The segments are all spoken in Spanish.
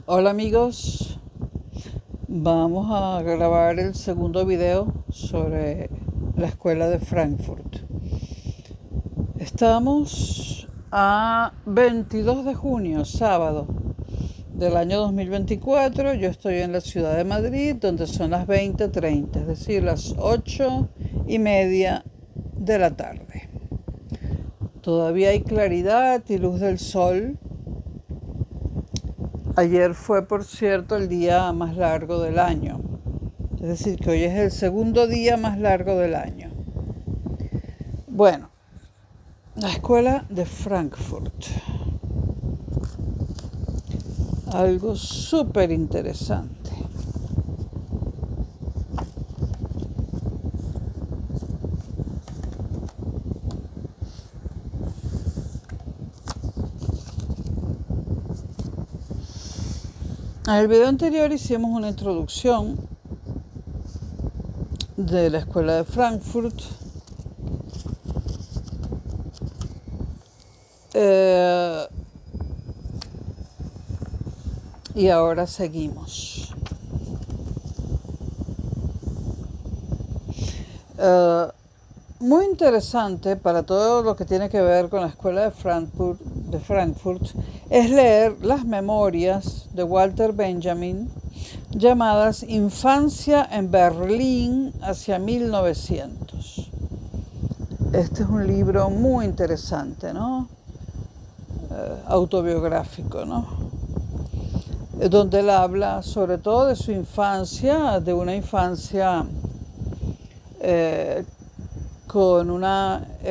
Hola amigos, vamos a grabar el segundo video sobre la escuela de Frankfurt. Estamos a 22 de junio, sábado del año 2024. Yo estoy en la ciudad de Madrid, donde son las 20:30, es decir, las 8:30 de la tarde. Todavía hay claridad y luz del sol. Ayer fue, por cierto, el día más largo del año. Es decir, que hoy es el segundo día más largo del año. Bueno, la escuela de Frankfurt. Algo súper interesante. En el video anterior hicimos una introducción de la escuela de Frankfurt. Y ahora seguimos. Muy interesante para todo lo que tiene que ver con la escuela de Frankfurt es leer las memorias de Walter Benjamin llamadas Infancia en Berlín hacia 1900. Este es un libro muy interesante, ¿no? Autobiográfico, ¿no? Donde él habla sobre todo de su infancia, de una infancia en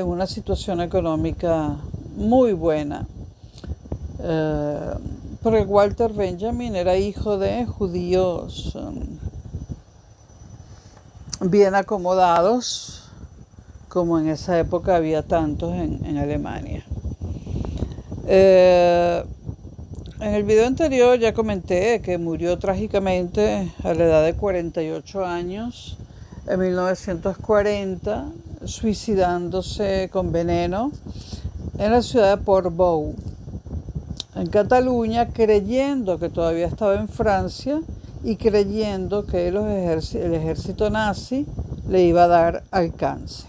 una situación económica muy buena. Porque Walter Benjamin era hijo de judíos bien acomodados, como en esa época había tantos en Alemania. En el video anterior ya comenté que murió trágicamente a la edad de 48 años en 1940, suicidándose con veneno en la ciudad de Portbou, en Cataluña, creyendo que todavía estaba en Francia y creyendo que el ejército nazi le iba a dar alcance.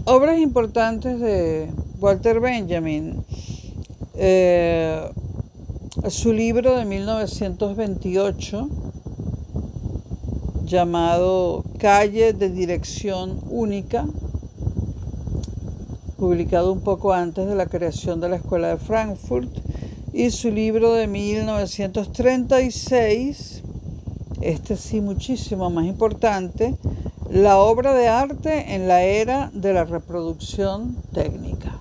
Obras importantes de Walter Benjamin. Su libro de 1928, llamado Calle de Dirección Única, publicado un poco antes de la creación de la Escuela de Frankfurt, y su libro de 1936, este sí muchísimo más importante, La obra de arte en la era de la reproducción técnica.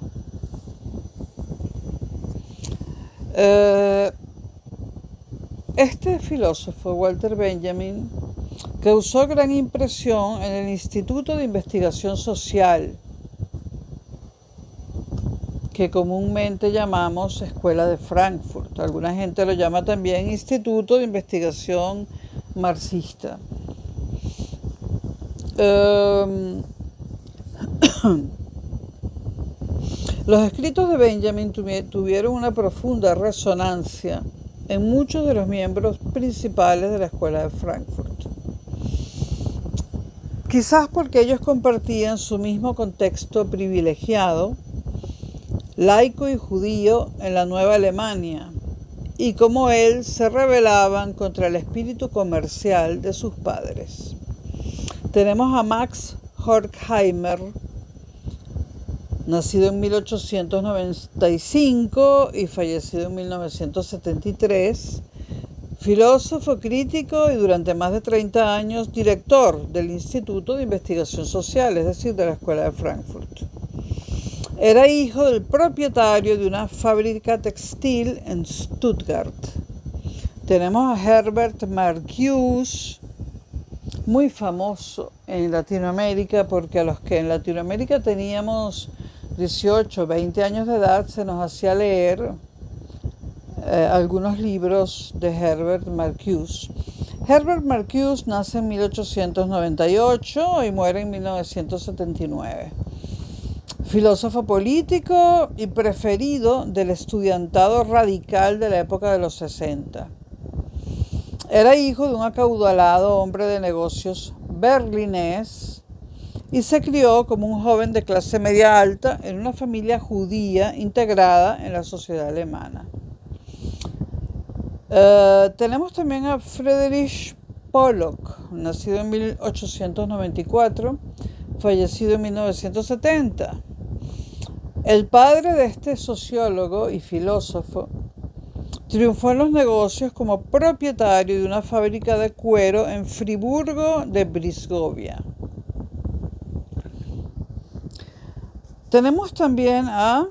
Este filósofo, Walter Benjamin, causó gran impresión en el Instituto de Investigación Social, que comúnmente llamamos Escuela de Frankfurt. Alguna gente lo llama también Instituto de Investigación Marxista. Los escritos de Benjamin tuvieron una profunda resonancia en muchos de los miembros principales de la Escuela de Frankfurt. Quizás porque ellos compartían su mismo contexto privilegiado, laico y judío en la Nueva Alemania, y como él se rebelaban contra el espíritu comercial de sus padres. Tenemos a Max Horkheimer, nacido en 1895 y fallecido en 1973, filósofo, crítico y durante más de 30 años director del Instituto de Investigación Social, es decir, de la Escuela de Frankfurt. Era hijo del propietario de una fábrica textil en Stuttgart. Tenemos a Herbert Marcuse, muy famoso en Latinoamérica, porque a los que en Latinoamérica teníamos 18, 20 años de edad, se nos hacía leer algunos libros de Herbert Marcuse. Herbert Marcuse nace en 1898 y muere en 1979. filósofo político y preferido del estudiantado radical de la época de los 60. Era hijo de un acaudalado hombre de negocios berlinés y se crió como un joven de clase media alta en una familia judía integrada en la sociedad alemana. Tenemos también a Friedrich Pollock, nacido en 1894, fallecido en 1970. El padre de este sociólogo y filósofo triunfó en los negocios como propietario de una fábrica de cuero en Friburgo de Brisgovia. Tenemos también ya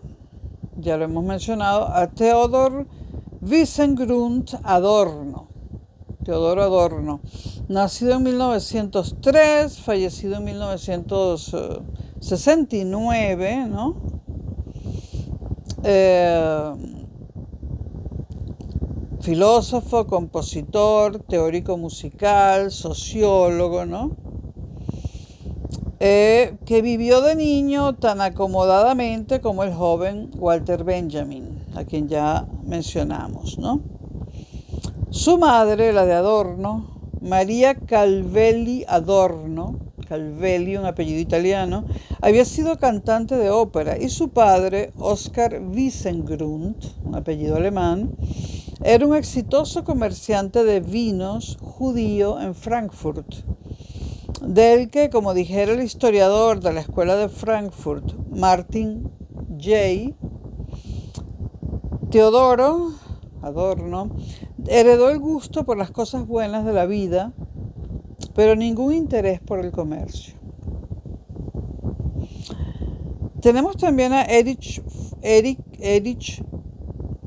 lo hemos mencionado, a Theodor Wiesengrund Adorno. Teodoro Adorno, nacido en 1903, fallecido en 1969, ¿no? Filósofo, compositor, teórico musical, sociólogo, ¿no? Que vivió de niño tan acomodadamente como el joven Walter Benjamin, a quien ya mencionamos, ¿no? Su madre, la de Adorno, María Calvelli Adorno, Calvelli, un apellido italiano, había sido cantante de ópera, y su padre, Oskar Wiesengrund, un apellido alemán, era un exitoso comerciante de vinos judío en Frankfurt, del que, como dijera el historiador de la escuela de Frankfurt, Martin J. Teodoro Adorno, heredó el gusto por las cosas buenas de la vida, pero ningún interés por el comercio. Tenemos también a Erich,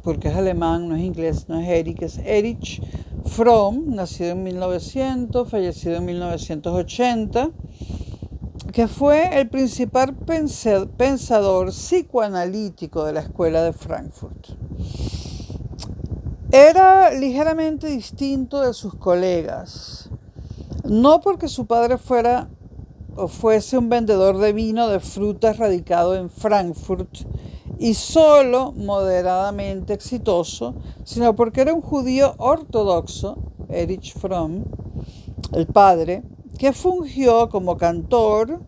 porque es alemán, no es inglés, no es Erich, es Erich Fromm, nacido en 1900, fallecido en 1980, que fue el principal pensador psicoanalítico de la escuela de Frankfurt. Era ligeramente distinto de sus colegas, no porque su padre fuese un vendedor de vino de frutas radicado en Frankfurt y solo moderadamente exitoso, sino porque era un judío ortodoxo, Erich Fromm, el padre, que fungió como cantor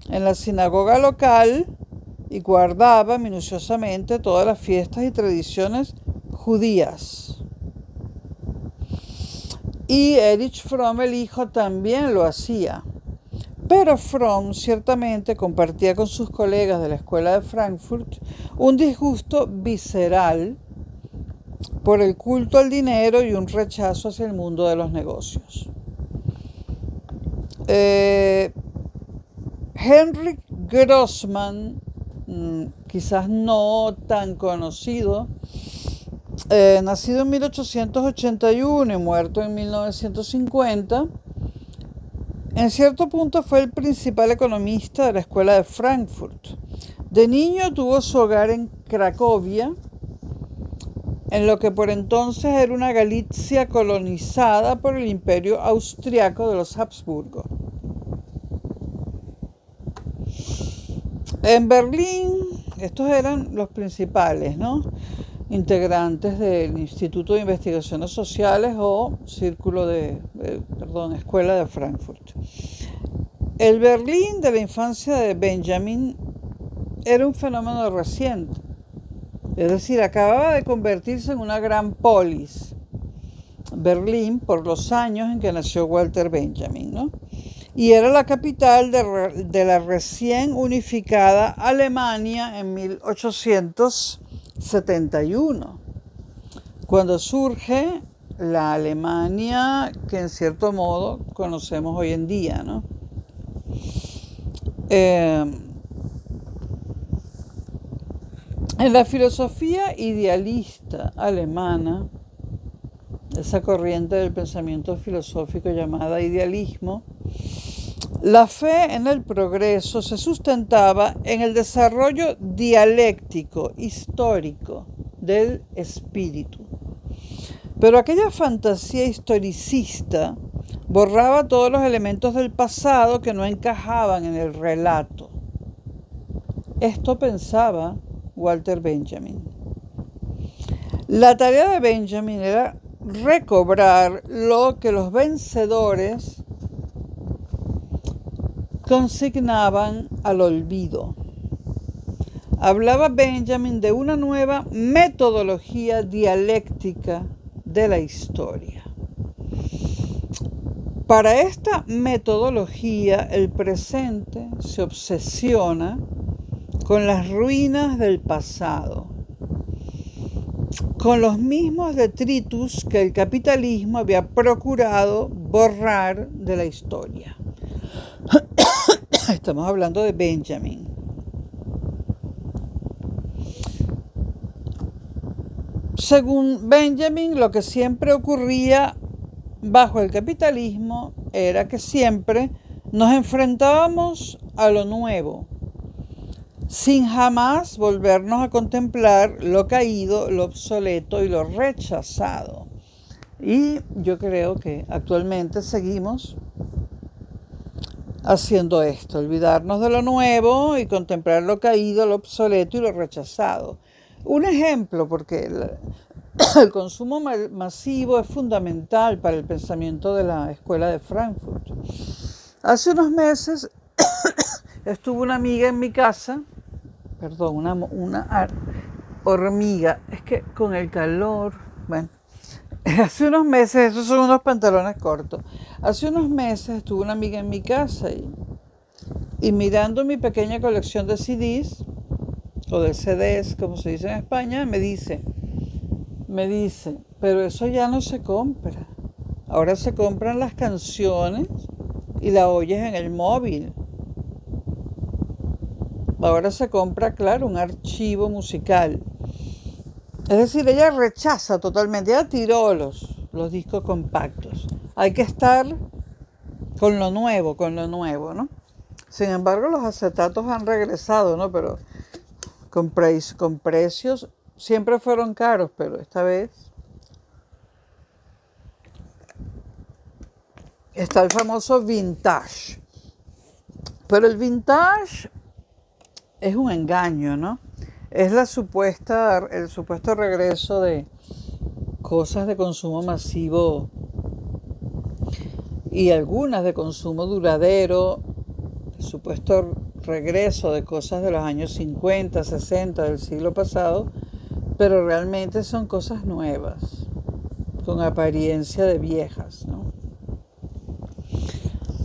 en la sinagoga local y guardaba minuciosamente todas las fiestas y tradiciones judías. Y Erich Fromm, el hijo, también lo hacía. Pero Fromm ciertamente compartía con sus colegas de la escuela de Frankfurt un disgusto visceral por el culto al dinero y un rechazo hacia el mundo de los negocios. Henrik Grossman, quizás no tan conocido, nacido en 1881 y muerto en 1950, en cierto punto fue el principal economista de la escuela de Frankfurt. De niño tuvo su hogar en Cracovia, en lo que por entonces era una Galicia colonizada por el imperio austriaco de los Habsburgo. En Berlín, estos eran los principales, ¿no?, integrantes del Instituto de Investigaciones Sociales o Escuela de Frankfurt. El Berlín de la infancia de Benjamin era un fenómeno reciente, es decir, acababa de convertirse en una gran polis, Berlín, por los años en que nació Walter Benjamin, ¿no? Y era la capital de la recién unificada Alemania en 1871, cuando surge la Alemania que en cierto modo conocemos hoy en día, ¿no? En la filosofía idealista alemana, esa corriente del pensamiento filosófico llamada idealismo, la fe en el progreso se sustentaba en el desarrollo dialéctico, histórico del espíritu. Pero aquella fantasía historicista borraba todos los elementos del pasado que no encajaban en el relato. Esto pensaba Walter Benjamin. La tarea de Benjamin era recobrar lo que los vencedores consignaban al olvido. Hablaba Benjamin de una nueva metodología dialéctica de la historia. Para esta metodología, el presente se obsesiona con las ruinas del pasado, con los mismos detritus que el capitalismo había procurado borrar de la historia. Estamos hablando de Benjamin. Según Benjamin, lo que siempre ocurría bajo el capitalismo era que siempre nos enfrentábamos a lo nuevo, sin jamás volvernos a contemplar lo caído, lo obsoleto y lo rechazado. Y yo creo que actualmente seguimos haciendo esto, olvidarnos de lo nuevo y contemplar lo caído, lo obsoleto y lo rechazado. Un ejemplo, porque el consumo masivo es fundamental para el pensamiento de la Escuela de Frankfurt. Hace unos meses estuvo una amiga en mi casa, una hormiga, es que con el calor, bueno, hace unos meses, esos son unos pantalones cortos, hace unos meses estuvo una amiga en mi casa y mirando mi pequeña colección de CDs, o de CDs, como se dice en España, me dice, pero eso ya no se compra. Ahora se compran las canciones y las oyes en el móvil. Ahora se compra, claro, un archivo musical. Es decir, ella rechaza totalmente, ella tiró los discos compactos. Hay que estar con lo nuevo, ¿no? Sin embargo, los acetatos han regresado, ¿no? Pero con precios siempre fueron caros, pero esta vez está el famoso vintage. Pero el vintage es un engaño, ¿no? Es el supuesto regreso de cosas de consumo masivo y algunas de consumo duradero, el supuesto regreso de cosas de los años 50, 60 del siglo pasado, pero realmente son cosas nuevas, con apariencia de viejas, ¿no?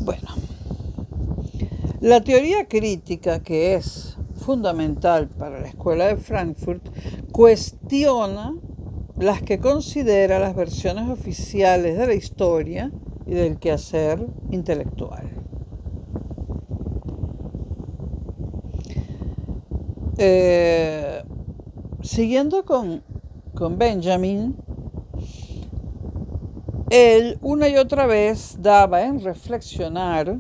Bueno, la teoría crítica, que es fundamental para la Escuela de Frankfurt, cuestiona las que considera las versiones oficiales de la historia y del quehacer intelectual. Siguiendo con Benjamin, él una y otra vez daba en reflexionar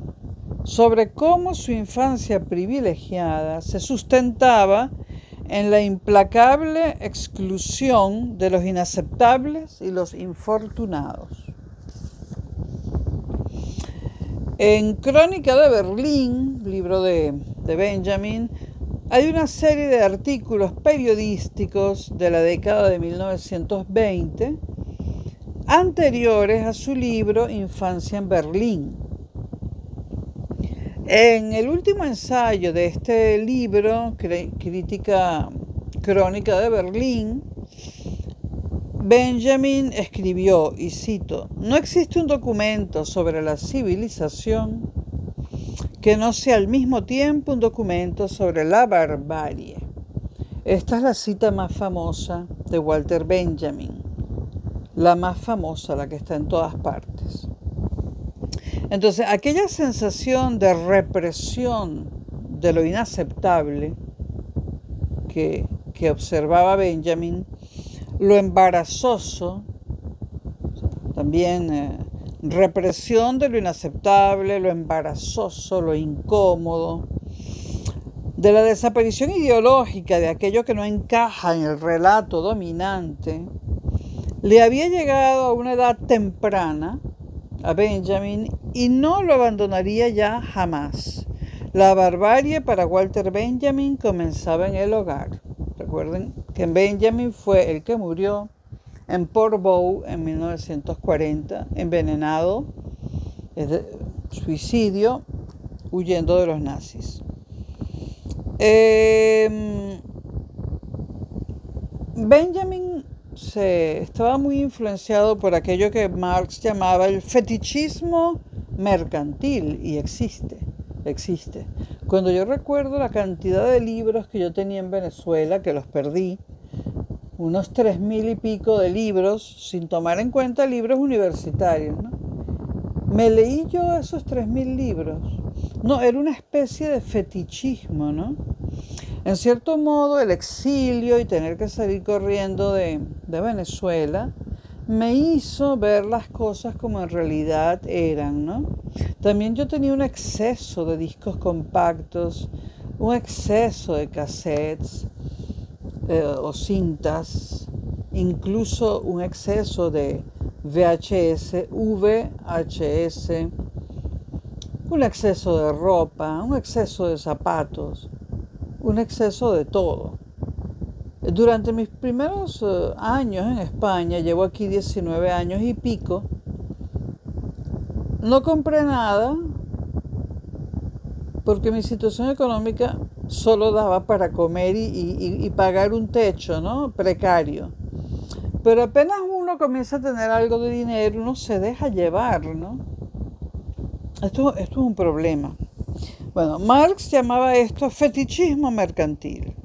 sobre cómo su infancia privilegiada se sustentaba en la implacable exclusión de los inaceptables y los infortunados. En Crónica de Berlín, libro de Benjamin, hay una serie de artículos periodísticos de la década de 1920 anteriores a su libro Infancia en Berlín. En el último ensayo de este libro, Crónica de Berlín, Benjamin escribió, y cito, «No existe un documento sobre la civilización que no sea al mismo tiempo un documento sobre la barbarie». Esta es la cita más famosa de Walter Benjamin, la más famosa, la que está en todas partes. Entonces, aquella sensación de represión de lo inaceptable que observaba Benjamin, lo embarazoso, también represión de lo inaceptable, lo embarazoso, lo incómodo, de la desaparición ideológica de aquello que no encaja en el relato dominante, le había llegado a una edad temprana a Benjamin y no lo abandonaría ya jamás. La barbarie para Walter Benjamin comenzaba en el hogar. Recuerden que Benjamin fue el que murió en Port Bow en 1940, envenenado, suicidio, huyendo de los nazis. Benjamin estaba muy influenciado por aquello que Marx llamaba el fetichismo mercantil, y existe. Cuando yo recuerdo la cantidad de libros que yo tenía en Venezuela, que los perdí, unos 3.000 y pico de libros, sin tomar en cuenta libros universitarios, ¿no? Me leí yo esos 3.000 libros. No, era una especie de fetichismo, ¿no? En cierto modo, el exilio y tener que salir corriendo de Venezuela me hizo ver las cosas como en realidad eran, ¿no? También yo tenía un exceso de discos compactos, un exceso de cassettes o cintas, incluso un exceso de VHS, un exceso de ropa, un exceso de zapatos, un exceso de todo. Durante mis primeros años en España, llevo aquí 19 años y pico, no compré nada porque mi situación económica solo daba para comer y pagar un techo, ¿no? Precario. Pero apenas uno comienza a tener algo de dinero, uno se deja llevar, ¿no? Esto es un problema. Bueno, Marx llamaba esto fetichismo mercantil.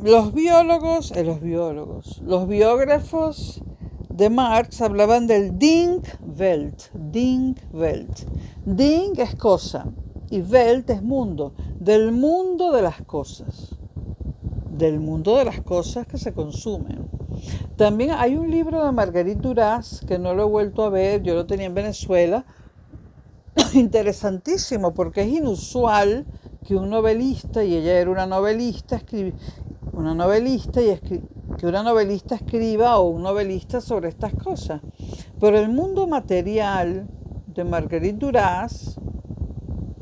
Los biógrafos de Marx hablaban del Ding-Welt. Ding es cosa y Welt es mundo, del mundo de las cosas que se consumen. También hay un libro de Marguerite Duras que no lo he vuelto a ver, yo lo tenía en Venezuela, interesantísimo porque es inusual que un novelista, y ella era una novelista, que una novelista escriba, o un novelista, sobre estas cosas. Pero el mundo material de Marguerite Duras,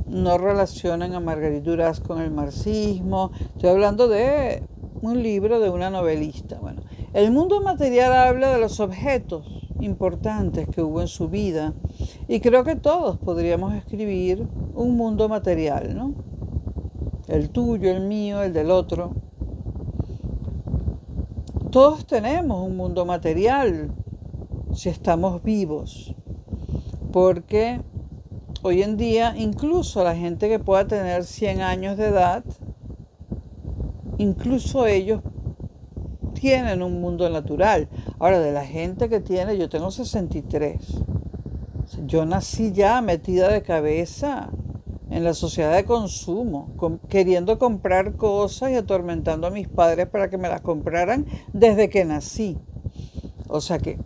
no relacionan a Marguerite Duras con el marxismo, estoy hablando de un libro de una novelista. Bueno, el mundo material habla de los objetos importantes que hubo en su vida, y creo que todos podríamos escribir un mundo material, ¿no? El tuyo, el mío, el del otro. Todos tenemos un mundo material si estamos vivos, porque hoy en día incluso la gente que pueda tener 100 años de edad, incluso ellos tienen un mundo natural. Ahora, de la gente que tiene, yo tengo 63. Yo nací ya metida de cabeza en la sociedad de consumo, queriendo comprar cosas y atormentando a mis padres para que me las compraran desde que nací. O sea que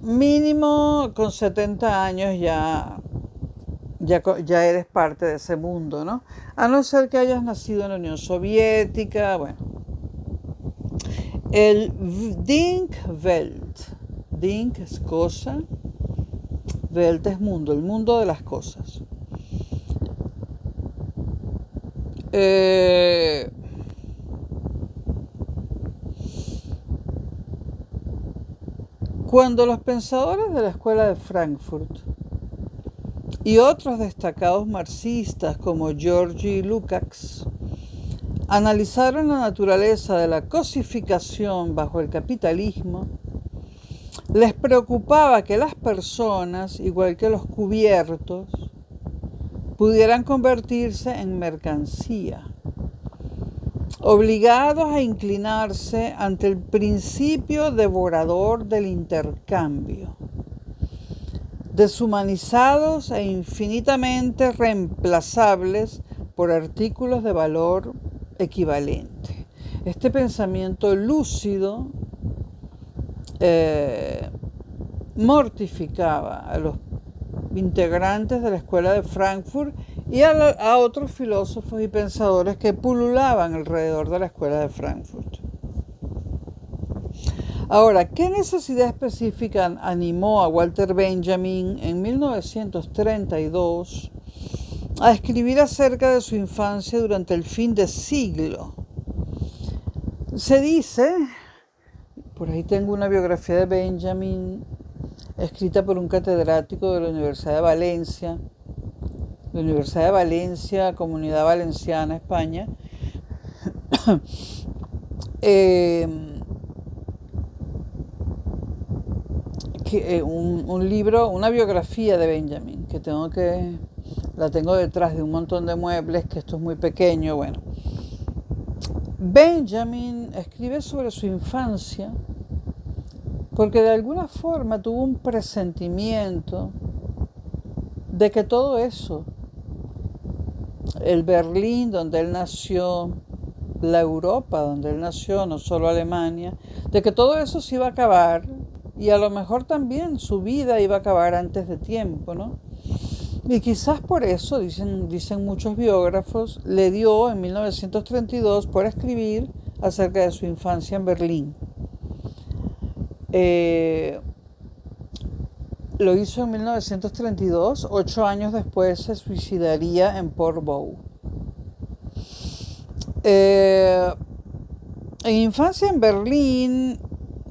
mínimo con 70 años ya eres parte de ese mundo, ¿no? A no ser que hayas nacido en la Unión Soviética, bueno. El Ding-Welt. Ding es cosa, Welt es mundo, el mundo de las cosas. Cuando los pensadores de la Escuela de Frankfurt y otros destacados marxistas como Georgi Lukács analizaron la naturaleza de la cosificación bajo el capitalismo, les preocupaba que las personas, igual que los cubiertos, pudieran convertirse en mercancía, obligados a inclinarse ante el principio devorador del intercambio, deshumanizados e infinitamente reemplazables por artículos de valor equivalente. Este pensamiento lúcido mortificaba a los integrantes de la Escuela de Frankfurt y a otros filósofos y pensadores que pululaban alrededor de la Escuela de Frankfurt. Ahora, ¿qué necesidad específica animó a Walter Benjamin en 1932 a escribir acerca de su infancia durante el fin de siglo? Se dice, por ahí tengo una biografía de Benjamin escrita por un catedrático de la Universidad de Valencia, Comunidad Valenciana, España. Un libro, una biografía de Benjamin, la tengo detrás de un montón de muebles, que esto es muy pequeño, bueno. Benjamin escribe sobre su infancia porque de alguna forma tuvo un presentimiento de que todo eso, el Berlín donde él nació, la Europa donde él nació, no solo Alemania, de que todo eso se iba a acabar y a lo mejor también su vida iba a acabar antes de tiempo, ¿no? Y quizás por eso, dicen muchos biógrafos, le dio en 1932 por escribir acerca de su infancia en Berlín. Lo hizo en 1932, 8 años después se suicidaría en Portbou. En Infancia en Berlín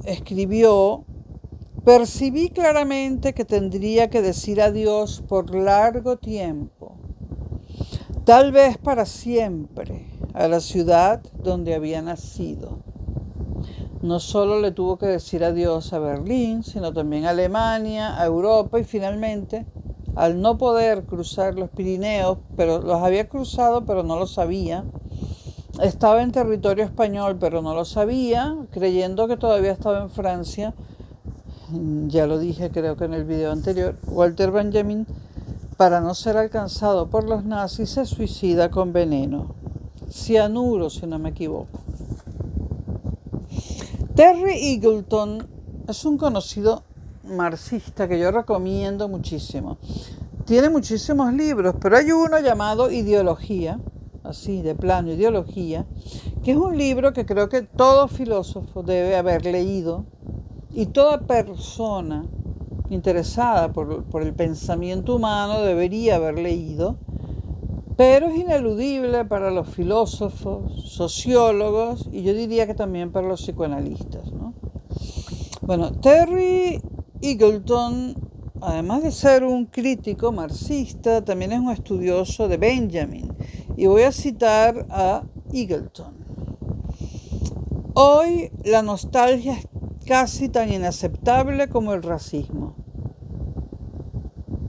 escribió: percibí claramente que tendría que decir adiós por largo tiempo, tal vez para siempre, a la ciudad donde había nacido. No solo le tuvo que decir adiós a Berlín, sino también a Alemania, a Europa y finalmente, al no poder cruzar los Pirineos, pero los había cruzado pero no lo sabía, estaba en territorio español pero no lo sabía, creyendo que todavía estaba en Francia. Ya lo dije creo que en el video anterior, Walter Benjamin, para no ser alcanzado por los nazis, se suicida con veneno, cianuro si no me equivoco. Terry Eagleton es un conocido marxista que yo recomiendo muchísimo. Tiene muchísimos libros, pero hay uno llamado Ideología, así de plano, Ideología, que es un libro que creo que todo filósofo debe haber leído y toda persona interesada por el pensamiento humano debería haber leído, pero es ineludible para los filósofos, sociólogos y yo diría que también para los psicoanalistas, ¿no? Bueno, Terry Eagleton, además de ser un crítico marxista, también es un estudioso de Benjamin. Y voy a citar a Eagleton. Hoy la nostalgia es casi tan inaceptable como el racismo.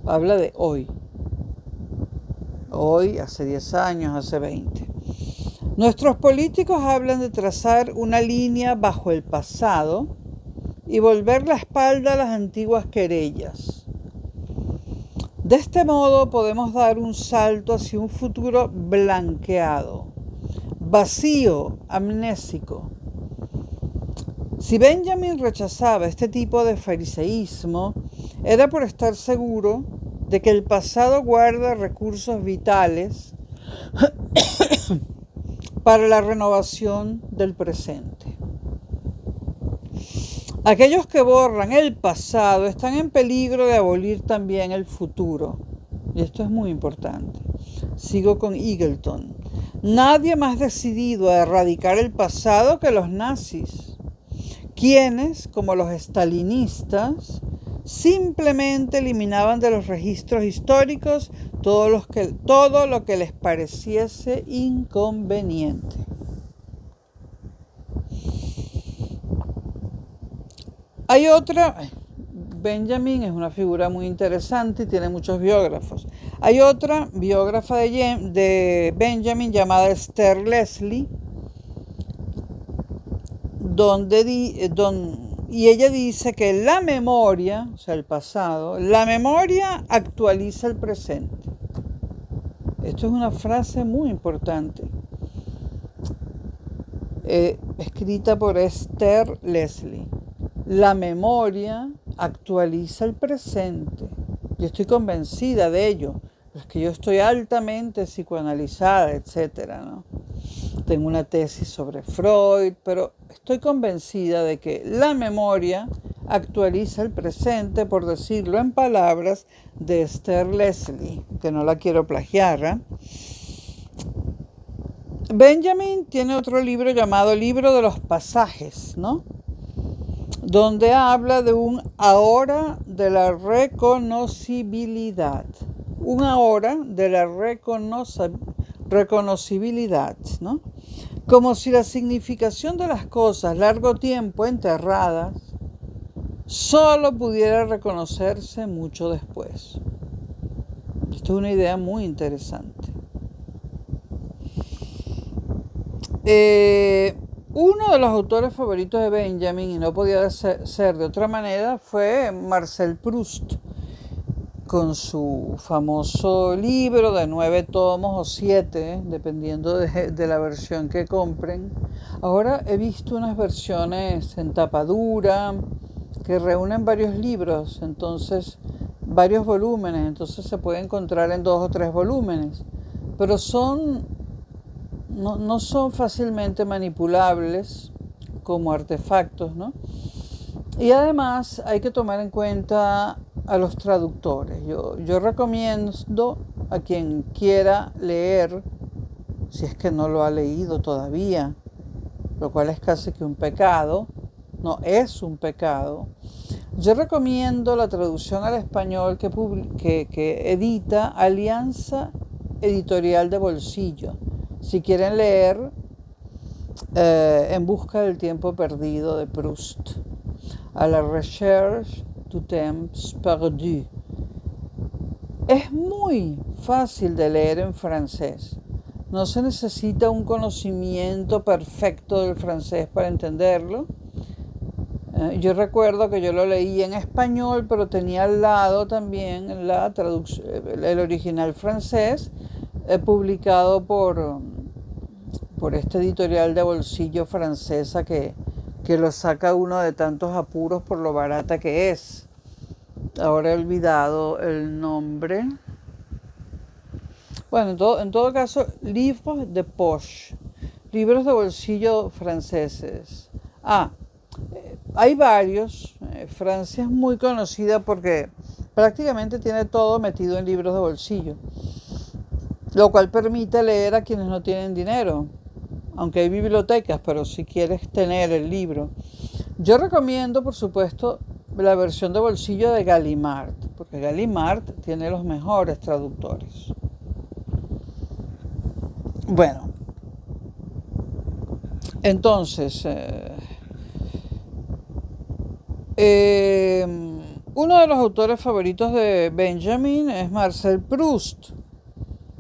Habla de hoy. Hoy, hace 10 años, hace 20. Nuestros políticos hablan de trazar una línea bajo el pasado y volver la espalda a las antiguas querellas. De este modo podemos dar un salto hacia un futuro blanqueado, vacío, amnésico. Si Benjamin rechazaba este tipo de fariseísmo, era por estar seguro de que el pasado guarda recursos vitales para la renovación del presente. Aquellos que borran el pasado están en peligro de abolir también el futuro. Y esto es muy importante. Sigo con Eagleton. Nadie más decidido a erradicar el pasado que los nazis, quienes, como los estalinistas, simplemente eliminaban de los registros históricos todo lo que les pareciese inconveniente. Benjamin es una figura muy interesante y tiene muchos biógrafos. Hay otra biógrafa de Benjamin llamada Esther Leslie, y ella dice que la memoria, o sea, el pasado, la memoria actualiza el presente. Esto es una frase muy importante, escrita por Esther Leslie. La memoria actualiza el presente. Yo estoy convencida de ello, es que yo estoy altamente psicoanalizada, etcétera, ¿no? tengo una tesis sobre Freud, pero estoy convencida de que la memoria actualiza el presente, por decirlo en palabras de Esther Leslie, que no la quiero plagiar, ¿eh? Benjamin tiene otro libro llamado Libro de los Pasajes, ¿no? Donde habla de un ahora de la reconocibilidad. Un ahora de la reconocibilidad, ¿no? Como si la significación de las cosas largo tiempo enterradas solo pudiera reconocerse mucho después. Esto es una idea muy interesante. Uno de los autores favoritos de Benjamin, y no podía ser de otra manera, fue Marcel Proust, con su famoso libro de 9 tomos o 7, dependiendo de la versión que compren. Ahora he visto unas versiones en tapadura que reúnen varios libros, entonces varios volúmenes, entonces se puede encontrar en 2 o 3 volúmenes, pero no son fácilmente manipulables como artefactos, ¿no? Y además hay que tomar en cuenta a los traductores. Yo recomiendo a quien quiera leer, si es que no lo ha leído todavía, lo cual es casi que un pecado, no es un pecado. Yo recomiendo la traducción al español que edita Alianza Editorial de Bolsillo. Si quieren leer En busca del tiempo perdido de Proust, A la recherche du temps perdu. Es muy fácil de leer en francés. No se necesita un conocimiento perfecto del francés para entenderlo. Yo recuerdo que yo lo leí en español, pero tenía al lado también el original francés, publicado por este editorial de bolsillo francesa que lo saca uno de tantos apuros por lo barata que es. Ahora he olvidado el nombre. Bueno, en todo caso, livres de poche, libros de bolsillo franceses. Hay varios. Francia es muy conocida porque prácticamente tiene todo metido en libros de bolsillo, lo cual permite leer a quienes no tienen dinero, aunque hay bibliotecas, pero si quieres tener el libro. Yo recomiendo, por supuesto, la versión de bolsillo de Gallimard, porque Gallimard tiene los mejores traductores. Bueno, entonces, uno de los autores favoritos de Benjamin es Marcel Proust.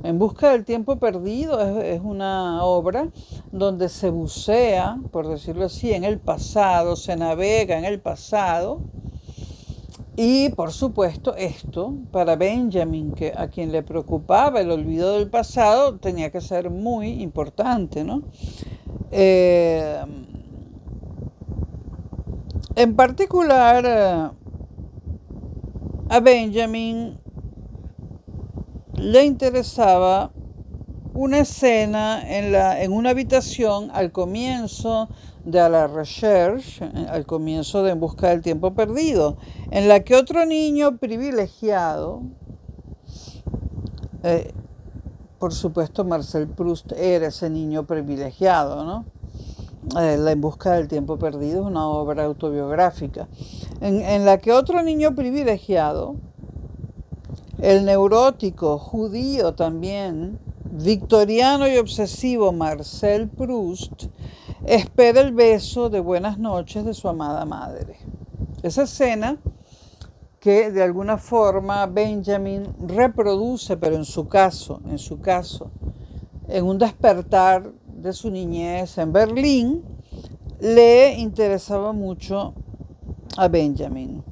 En busca del tiempo perdido es una obra donde se bucea, por decirlo así, en el pasado, se navega en el pasado. Y por supuesto esto, para Benjamin, a quien le preocupaba el olvido del pasado, tenía que ser muy importante, ¿no? En particular, a Benjamin le interesaba una escena en una habitación al comienzo de A la recherche, al comienzo de En busca del tiempo perdido, en la que otro niño privilegiado, por supuesto Marcel Proust era ese niño privilegiado, ¿no? La En busca del tiempo perdido es una obra autobiográfica, en la que otro niño privilegiado, el neurótico judío también, victoriano y obsesivo Marcel Proust, espera el beso de buenas noches de su amada madre. Esa escena que de alguna forma Benjamin reproduce, pero en su caso, en un despertar de su niñez en Berlín, le interesaba mucho a Benjamin.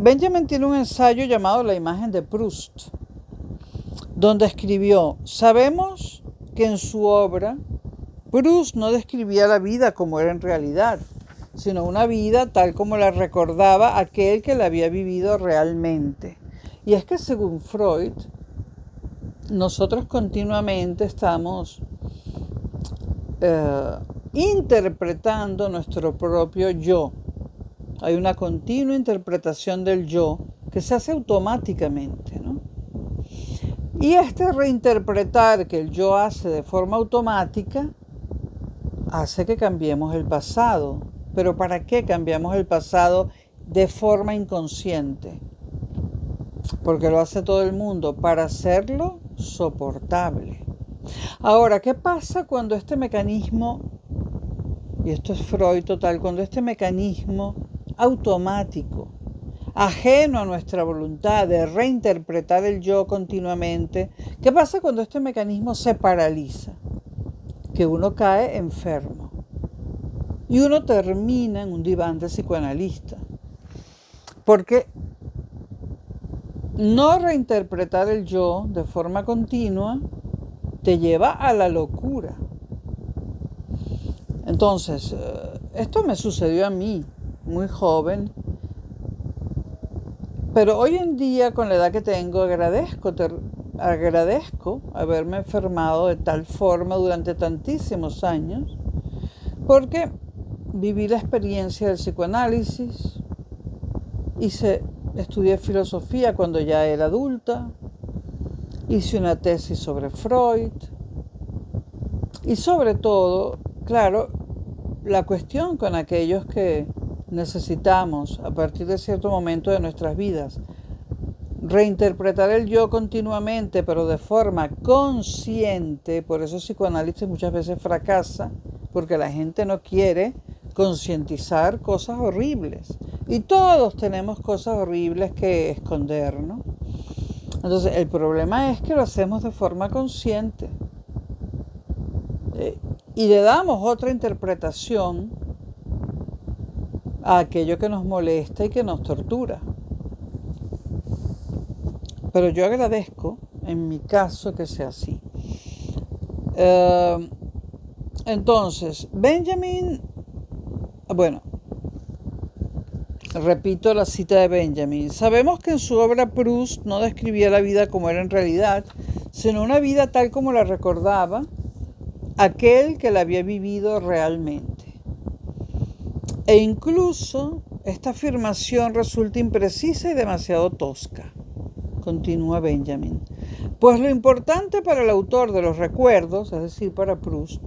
Benjamin tiene un ensayo llamado La imagen de Proust, donde escribió: sabemos que en su obra Proust no describía la vida como era en realidad, sino una vida tal como la recordaba aquel que la había vivido realmente. Y es que según Freud, nosotros continuamente estamos eh, interpretando nuestro propio yo. Hay una continua interpretación del yo que se hace automáticamente, ¿no? Y este reinterpretar que el yo hace de forma automática hace que cambiemos el pasado. Pero ¿para qué cambiamos el pasado de forma inconsciente? Porque lo hace todo el mundo, para hacerlo soportable. Ahora, ¿qué pasa cuando este mecanismo, y esto es Freud total, cuando este mecanismo automático, ajeno a nuestra voluntad de reinterpretar el yo continuamente, qué pasa cuando este mecanismo se paraliza? Que uno cae enfermo y uno termina en un diván de psicoanalista. Porque no reinterpretar el yo de forma continua te lleva a la locura. Entonces, esto me sucedió a mí, muy joven, pero hoy en día, con la edad que tengo, agradezco haberme enfermado de tal forma durante tantísimos años, porque viví la experiencia del psicoanálisis, estudié filosofía cuando ya era adulta, hice una tesis sobre Freud y sobre todo, claro, la cuestión con aquellos que necesitamos a partir de cierto momento de nuestras vidas reinterpretar el yo continuamente, pero de forma consciente. Por eso el psicoanálisis muchas veces fracasa, porque la gente no quiere concientizar cosas horribles. Y todos tenemos cosas horribles que esconder, ¿no? Entonces, el problema es que lo hacemos de forma consciente. Y le damos otra interpretación a aquello que nos molesta y que nos tortura. Pero yo agradezco, en mi caso, que sea así. Entonces, Benjamin, bueno, repito la cita de Benjamin. Sabemos que en su obra Proust no describía la vida como era en realidad, sino una vida tal como la recordaba aquel que la había vivido realmente. E incluso esta afirmación resulta imprecisa y demasiado tosca. Continúa Benjamin. Pues lo importante para el autor de los recuerdos, es decir, para Proust,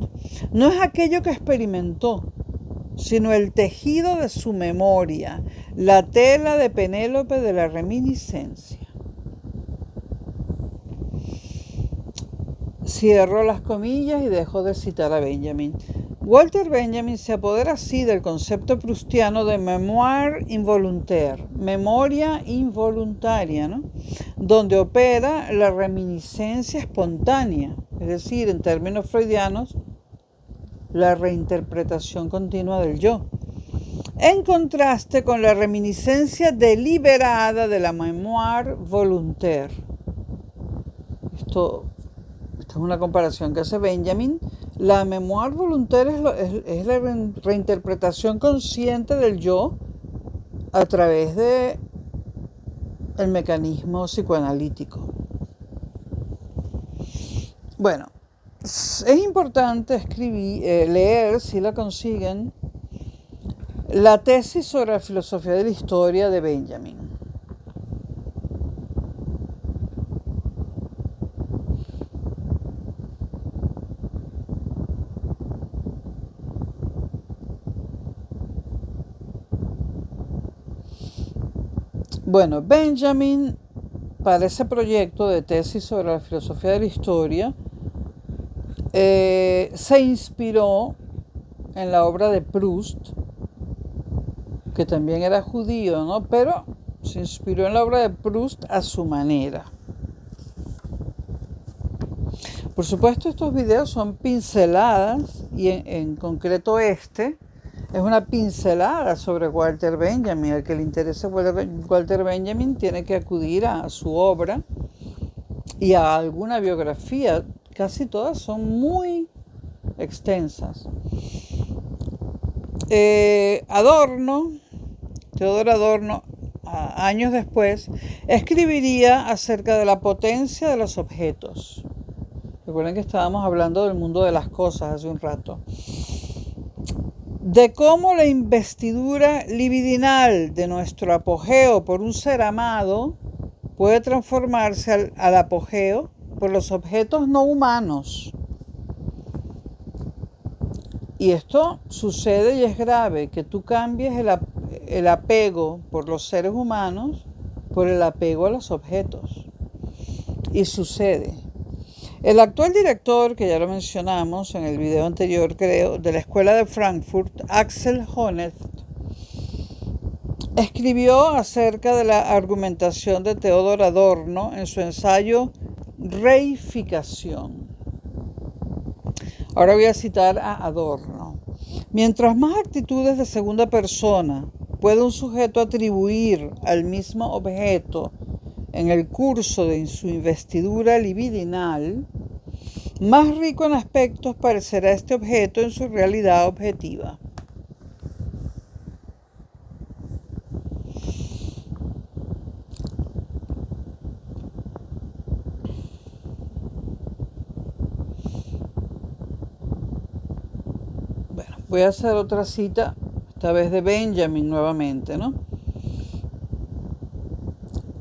no es aquello que experimentó, sino el tejido de su memoria, la tela de Penélope de la reminiscencia. Cierro las comillas y dejo de citar a Benjamin. Walter Benjamin se apodera así del concepto proustiano de mémoire involontaire, memoria involuntaria, ¿no? Donde opera la reminiscencia espontánea, es decir, en términos freudianos, la reinterpretación continua del yo, en contraste con la reminiscencia deliberada de la mémoire volontaire. Esto es una comparación que hace Benjamin. La mémoire volontaire es la reinterpretación consciente del yo a través de el mecanismo psicoanalítico. Bueno, es importante leer, si la consiguen, la tesis sobre la filosofía de la historia de Benjamin. Bueno, Benjamin, para ese proyecto de tesis sobre la filosofía de la historia, se inspiró en la obra de Proust, que también era judío, ¿no? Pero se inspiró en la obra de Proust a su manera. Por supuesto, estos videos son pinceladas, y en concreto este es una pincelada sobre Walter Benjamin. Al que le interese Walter Benjamin tiene que acudir a su obra y a alguna biografía. Casi todas son muy extensas. Teodor Adorno, años después, escribiría acerca de la potencia de los objetos. Recuerden que estábamos hablando del mundo de las cosas hace un rato. De cómo la investidura libidinal de nuestro apogeo por un ser amado puede transformarse al apogeo por los objetos no humanos. Y esto sucede y es grave, que tú cambies el apego por los seres humanos por el apego a los objetos. Y sucede. El actual director, que ya lo mencionamos en el video anterior, creo, de la Escuela de Frankfurt, Axel Honneth, escribió acerca de la argumentación de Theodor Adorno en su ensayo Reificación. Ahora voy a citar a Adorno. Mientras más actitudes de segunda persona puede un sujeto atribuir al mismo objeto en el curso de su investidura libidinal, más rico en aspectos parecerá este objeto en su realidad objetiva. Bueno, voy a hacer otra cita, esta vez de Benjamin nuevamente, ¿no?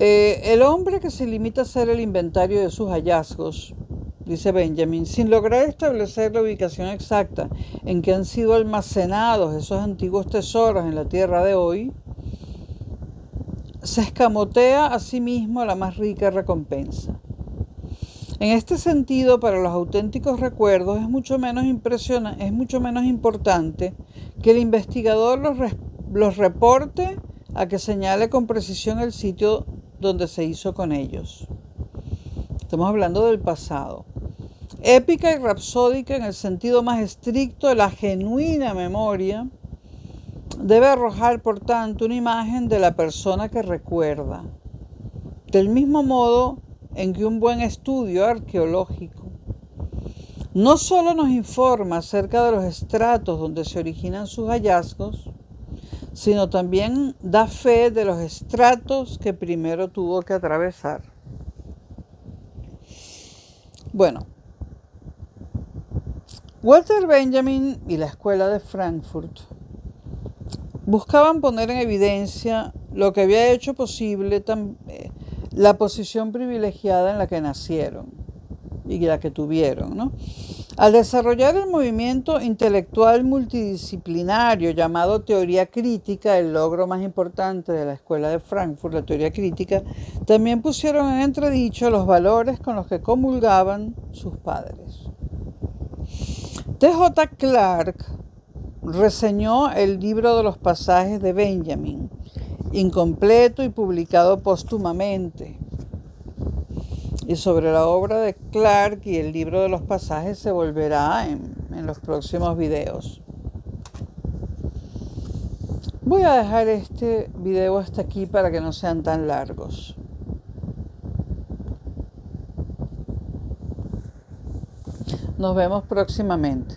El hombre que se limita a hacer el inventario de sus hallazgos, dice Benjamin, sin lograr establecer la ubicación exacta en que han sido almacenados esos antiguos tesoros en la tierra de hoy, se escamotea a sí mismo la más rica recompensa. En este sentido, para los auténticos recuerdos es mucho menos importante que el investigador los reporte a que señale con precisión el sitio donde se hizo con ellos. Estamos hablando del pasado. Épica y rapsódica en el sentido más estricto de la genuina memoria, debe arrojar, por tanto, una imagen de la persona que recuerda. Del mismo modo en que un buen estudio arqueológico no solo nos informa acerca de los estratos donde se originan sus hallazgos, sino también da fe de los estratos que primero tuvo que atravesar. Bueno, Walter Benjamin y la Escuela de Frankfurt buscaban poner en evidencia lo que había hecho posible la posición privilegiada en la que nacieron y la que tuvieron, ¿no? Al desarrollar el movimiento intelectual multidisciplinario llamado teoría crítica, el logro más importante de la Escuela de Frankfurt, la teoría crítica, también pusieron en entredicho los valores con los que comulgaban sus padres. T.J. Clarke reseñó el libro de los pasajes de Benjamin, incompleto y publicado póstumamente. Y sobre la obra de Clarke y el libro de los pasajes se volverá en los próximos videos. Voy a dejar este video hasta aquí para que no sean tan largos. Nos vemos próximamente.